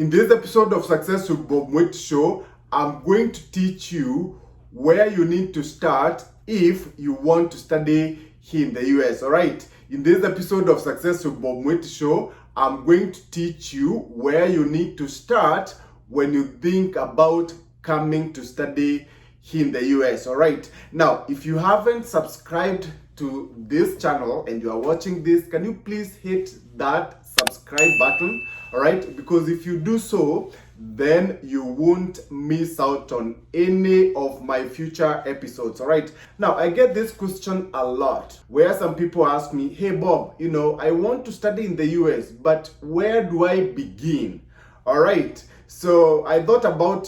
In this episode of Success with Bob Mwiti Show, I'm going to teach you where you need to start if you want to study here in the US, all right? In this episode of Success with Bob Mwiti Show, I'm going to teach you where you need to start when you think about coming to study here in the US, all right? Now, if you haven't subscribed to this channel and you are watching this, can you please hit that subscribe button, all right? Because if you do so, then you won't miss out on any of my future episodes, all right? Now, I get this question a lot where some people ask me, hey Bob, I want to study in the US, but where do I begin? All right, so I thought about,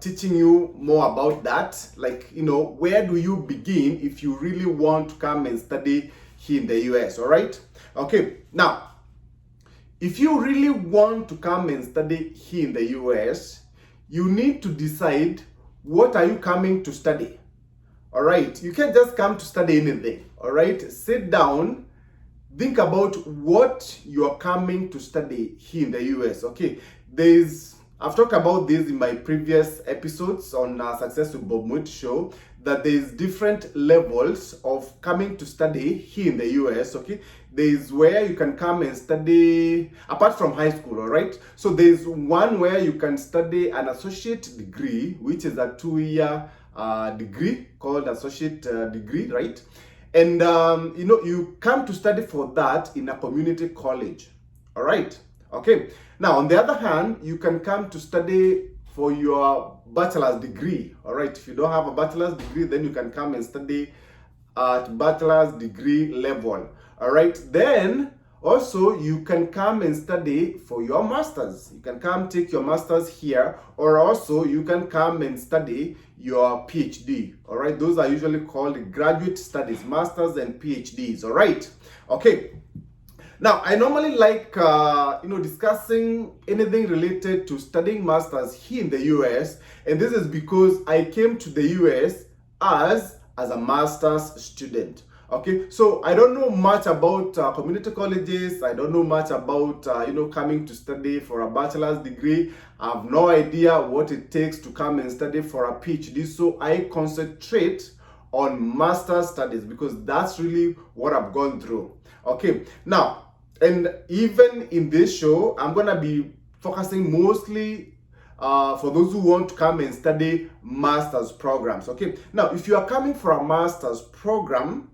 teaching you more about that. Like, where do you begin if you really want to come and study here in the US, all right? Okay, now, if you really want to come and study here in the US, you need to decide what are you coming to study, all right? You can't just come to study anything, all right? Sit down, think about what you're coming to study here in the US, okay? I've talked about this in my previous episodes on Success with Bob Mwiti Show, that there's different levels of coming to study here in the US, okay? There's where you can come and study, apart from high school, all right? So there's one where you can study an associate degree, which is a 2-year degree called associate degree, right? And, you come to study for that in a community college, all right? Okay. Now, on the other hand, you can come to study for your bachelor's degree, all right? If you don't have a bachelor's degree, then you can come and study at bachelor's degree level, all right? Then, also, you can come and study for your master's. You can come take your master's here, or also you can come and study your PhD, all right? Those are usually called graduate studies, masters and PhDs, all right? Okay. Now, I normally like, discussing anything related to studying masters here in the US, and this is because I came to the US as a master's student. Okay, so I don't know much about community colleges. I don't know much about, coming to study for a bachelor's degree. I have no idea what it takes to come and study for a PhD. So I concentrate on master's studies because that's really what I've gone through. Okay, now, and even in this show, I'm going to be focusing mostly for those who want to come and study master's programs. Okay, now, if you are coming for a master's program,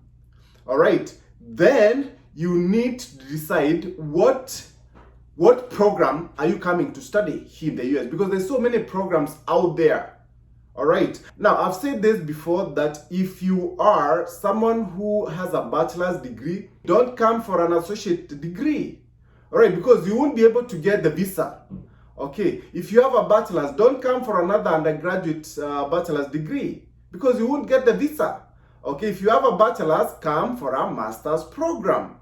all right, then you need to decide what program are you coming to study here in the US, because there's so many programs out there. All right. Now, I've said this before that if you are someone who has a bachelor's degree, don't come for an associate degree. All right, because you won't be able to get the visa. Okay. If you have a bachelor's, don't come for another undergraduate bachelor's degree because you won't get the visa. Okay. If you have a bachelor's, come for a master's program.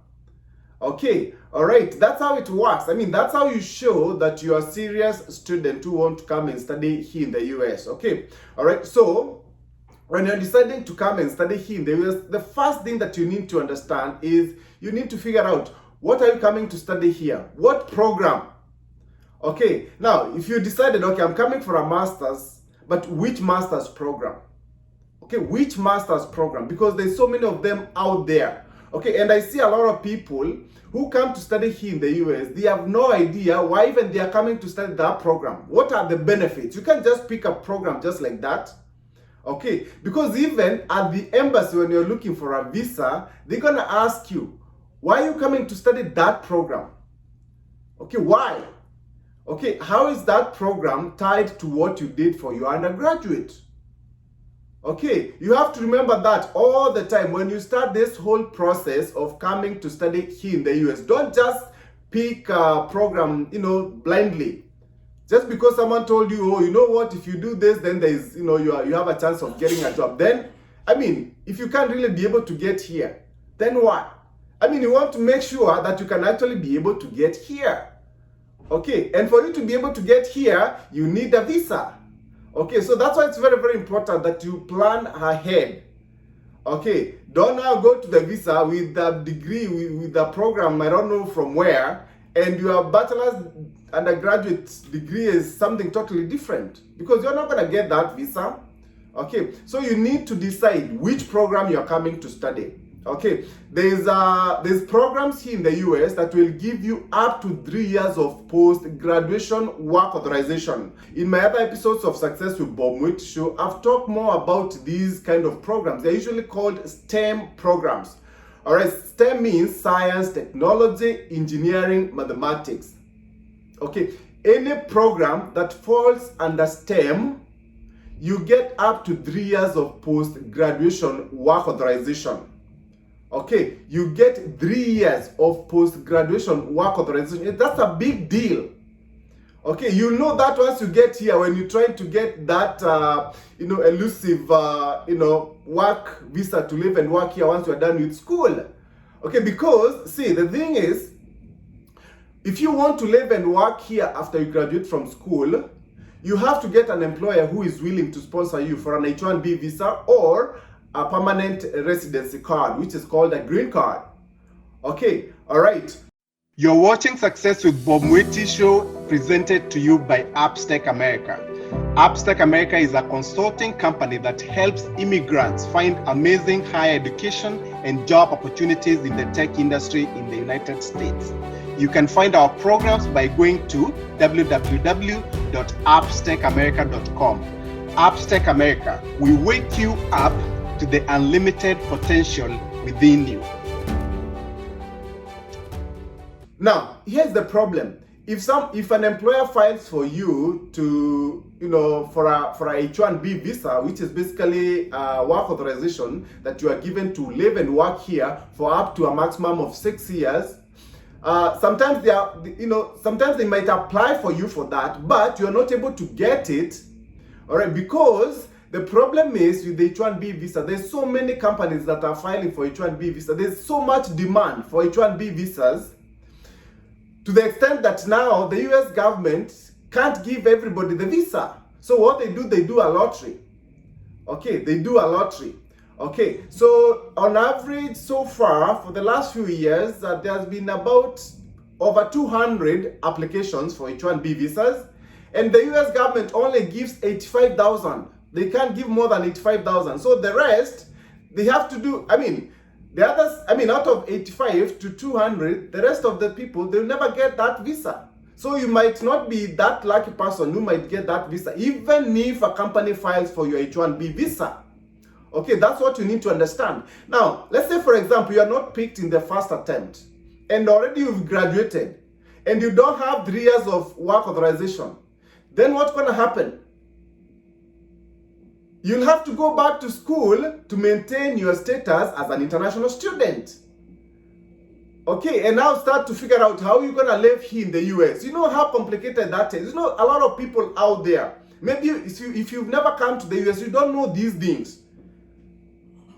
Okay, all right, that's how it works. I mean, that's how you show that you are a serious student who want to come and study here in the US, okay? All right, so when you're deciding to come and study here in the US, the first thing that you need to understand is you need to figure out what are you coming to study here? What program? Okay, now, if you decided, okay, I'm coming for a master's, but which master's program? Okay, which master's program? Because there's so many of them out there. Okay, and I see a lot of people who come to study here in the US, they have no idea why even they are coming to study that program. What are the benefits? You can't just pick a program just like that. Okay, because even at the embassy when you're looking for a visa, they're gonna ask you, why are you coming to study that program? Okay, why? Okay, how is that program tied to what you did for your undergraduate? Okay, you have to remember that all the time when you start this whole process of coming to study here in the US. Don't just pick a program, blindly. Just because someone told you, oh, you know what, if you do this, then there's, you have a chance of getting a job. Then, I mean, if you can't really be able to get here, then what? I mean, you want to make sure that you can actually be able to get here. Okay, and for you to be able to get here, you need a visa. Okay, so that's why it's very, very important that you plan ahead. Okay, don't now go to the visa with the degree, with the program, I don't know from where, and your bachelor's undergraduate degree is something totally different, because you're not going to get that visa. Okay, so you need to decide which program you're coming to study. Okay, there's programs here in the US that will give you up to 3 years of post-graduation work authorization. In my other episodes of Success with Bob Mwiti Show, I've talked more about these kind of programs. They're usually called STEM programs. All right, STEM means science, technology, engineering, mathematics. Okay, any program that falls under STEM, you get up to 3 years of post-graduation work authorization. Okay, you get 3 years of post-graduation work authorization. That's a big deal. Okay, you know that once you get here, when you try to get that, elusive, work visa to live and work here once you're done with school. Okay, because, see, the thing is, if you want to live and work here after you graduate from school, you have to get an employer who is willing to sponsor you for an H1B visa or a permanent residency card, which is called a green card. Okay, all right. You're watching Success with Bob Mwiti Show, presented to you by Upstack America. Upstack America is a consulting company that helps immigrants find amazing higher education and job opportunities in the tech industry in the United States. You can find our programs by going to www.upstackamerica.com. Upstack America, we wake you up to the unlimited potential within you. Now, here's the problem. If an employer files for you to, for a H1B visa, which is basically a work authorization that you are given to live and work here for up to a maximum of 6 years, sometimes they might apply for you for that, but you're not able to get it, all right, because the problem is with the H1B visa, there's so many companies that are filing for H1B visa. There's so much demand for H1B visas, to the extent that now the US government can't give everybody the visa. So what they do a lottery. Okay, they do a lottery. Okay, so on average so far for the last few years, there's been about over 200 applications for H1B visas, and the US government only gives 85,000. They can't give more than 85,000. So the rest, they have to do, the others, out of 85 to 200, the rest of the people, they'll never get that visa. So you might not be that lucky person who might get that visa, even if a company files for your H1B visa. Okay, that's what you need to understand. Now, let's say, for example, you are not picked in the first attempt, and already you've graduated, and you don't have 3 years of work authorization. Then what's going to happen? You'll have to go back to school to maintain your status as an international student. Okay, and now start to figure out how you're going to live here in the US. You know how complicated that is. A lot of people out there, maybe if you've never come to the US, you don't know these things.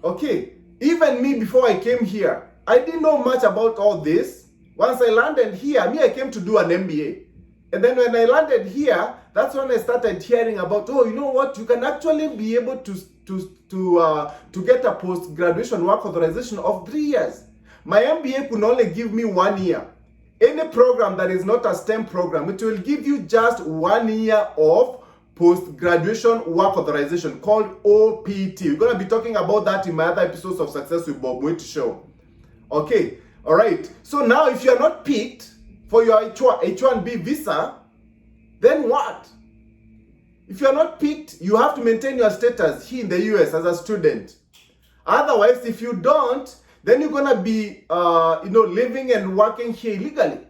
Okay, even me, before I came here, I didn't know much about all this. Once I landed here, I came to do an MBA. And then when I landed here, that's when I started hearing about, you know what, you can actually be able to get a post-graduation work authorization of 3 years. My MBA could only give me 1 year. Any program that is not a STEM program, it will give you just 1 year of post-graduation work authorization called OPT. We're going to be talking about that in my other episodes of Success with Bob Mwiti Show. Okay, all right. So now if you're not picked for your H1B visa, then what? If you're not picked, you have to maintain your status here in the US as a student. Otherwise, if you don't, then you're gonna be, living and working here illegally.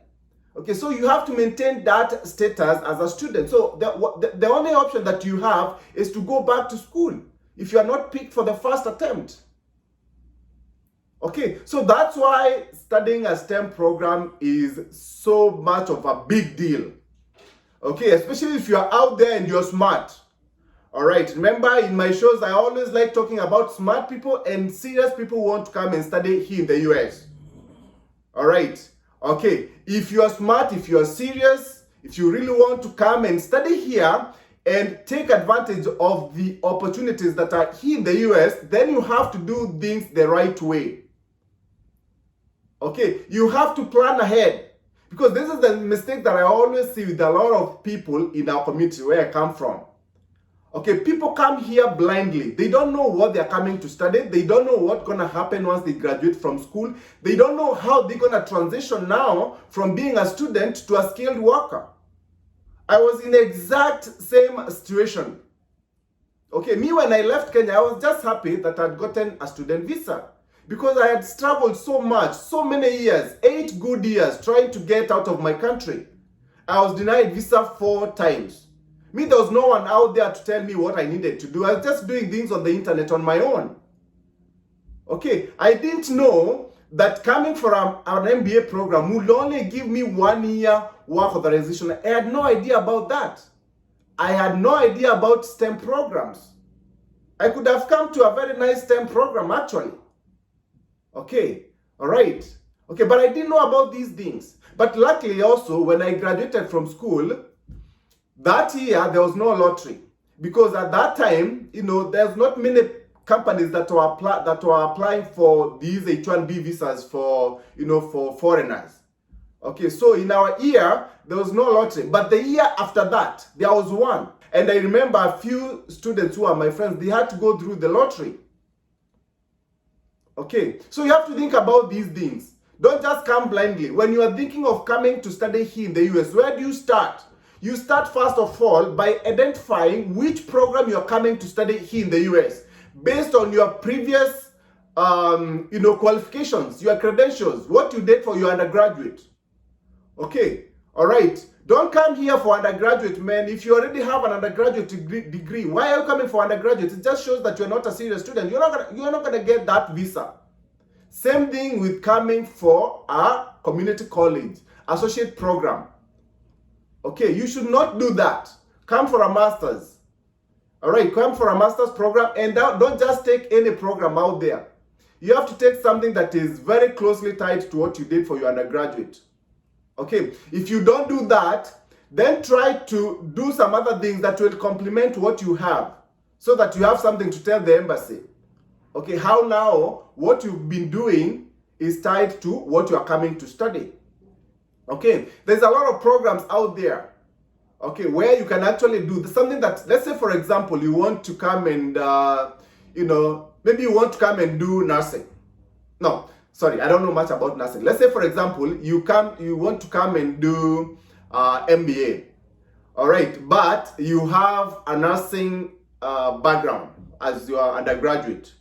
Okay, so you have to maintain that status as a student. So the only option that you have is to go back to school if you are not picked for the first attempt. Okay, so that's why studying a STEM program is so much of a big deal. Okay, especially if you're out there and you're smart. All right, remember in my shows, I always like talking about smart people and serious people who want to come and study here in the US. All right, okay, if you are smart, if you are serious, if you really want to come and study here and take advantage of the opportunities that are here in the US, then you have to do things the right way. Okay, you have to plan ahead. Because this is the mistake that I always see with a lot of people in our community where I come from. Okay, people come here blindly. They don't know what they're coming to study. They don't know what's going to happen once they graduate from school. They don't know how they're going to transition now from being a student to a skilled worker. I was in the exact same situation. Okay, me when I left Kenya, I was just happy that I'd gotten a student visa because I had struggled so much, so many years, 8 good years trying to get out of my country. I was denied visa 4 times. Me, there was no one out there to tell me what I needed to do. I was just doing things on the internet on my own. Okay, I didn't know that coming from an MBA program would only give me 1 year work authorization. I had no idea about that. I had no idea about STEM programs. I could have come to a very nice STEM program actually. Okay, all right. Okay, but I didn't know about these things. But luckily also, when I graduated from school, that year there was no lottery. Because at that time, there's not many companies that were applying for these H1B visas for, for foreigners. Okay, so in our year, there was no lottery. But the year after that, there was one. And I remember a few students who are my friends, they had to go through the lottery. Okay, so you have to think about these things. Don't just come blindly. When you are thinking of coming to study here in the US, where do you start? You start first of all by identifying which program you're coming to study here in the US based on your previous qualifications, your credentials, what you did for your undergraduate. Okay, all right. Don't come here for undergraduate, man. If you already have an undergraduate degree, why are you coming for undergraduate? It just shows that you're not a serious student. You're not gonna get that visa. Same thing with coming for a community college, associate program. Okay, you should not do that. Come for a master's. All right, come for a master's program, and don't just take any program out there. You have to take something that is very closely tied to what you did for your undergraduate. Okay, if you don't do that, then try to do some other things that will complement what you have so that you have something to tell the embassy. Okay, how now what you've been doing is tied to what you are coming to study. Okay, there's a lot of programs out there, okay, where you can actually do something that, let's say for example, you want to come and, maybe you want to come and do nursing. No, sorry, I don't know much about nursing. Let's say for example, you want to come and do MBA, all right, but you have a nursing background as your undergraduate.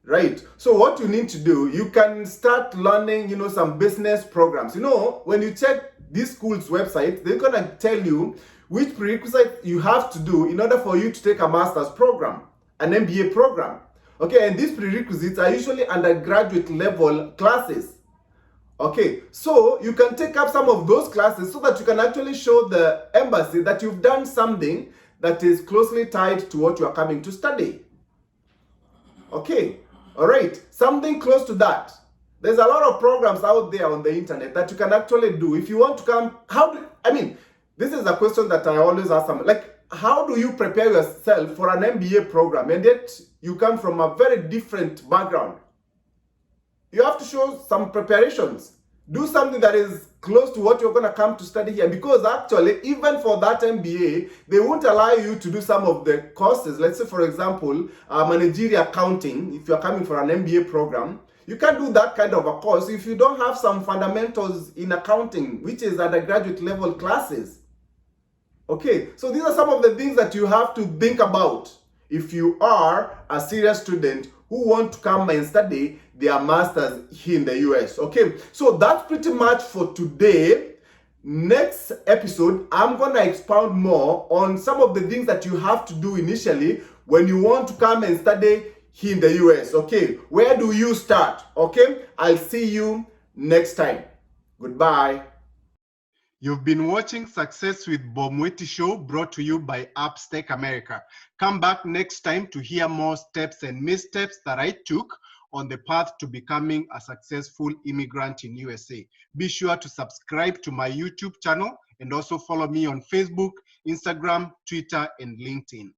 Right. So what you need to do, you can start learning, some business programs. When you check these schools' websites, they're going to tell you which prerequisites you have to do in order for you to take a master's program, an MBA program. Okay, and these prerequisites are usually undergraduate level classes. Okay, so you can take up some of those classes so that you can actually show the embassy that you've done something that is closely tied to what you are coming to study. Okay. All right, something close to that. There's a lot of programs out there on the internet that you can actually do. If you want to come, this is a question that I always ask them. Like, how do you prepare yourself for an MBA program and yet you come from a very different background? You have to show some preparations. Do something that is close to what you're going to come to study here, because actually, even for that MBA, they won't allow you to do some of the courses. Let's say, for example, managerial accounting. If you're coming for an MBA program, you can't do that kind of a course if you don't have some fundamentals in accounting, which is undergraduate level classes. Okay, so these are some of the things that you have to think about if you are a serious student who want to come and study their masters here in the US. Okay, so that's pretty much for today. Next episode, I'm gonna expound more on some of the things that you have to do initially when you want to come and study here in the US. Okay, where do you start? Okay, I'll see you next time. Goodbye. You've been watching Success with Bob Mwiti Show, brought to you by Upstake America. Come back next time to hear more steps and missteps that I took on the path to becoming a successful immigrant in USA. Be sure to subscribe to my YouTube channel and also follow me on Facebook, Instagram, Twitter, and LinkedIn.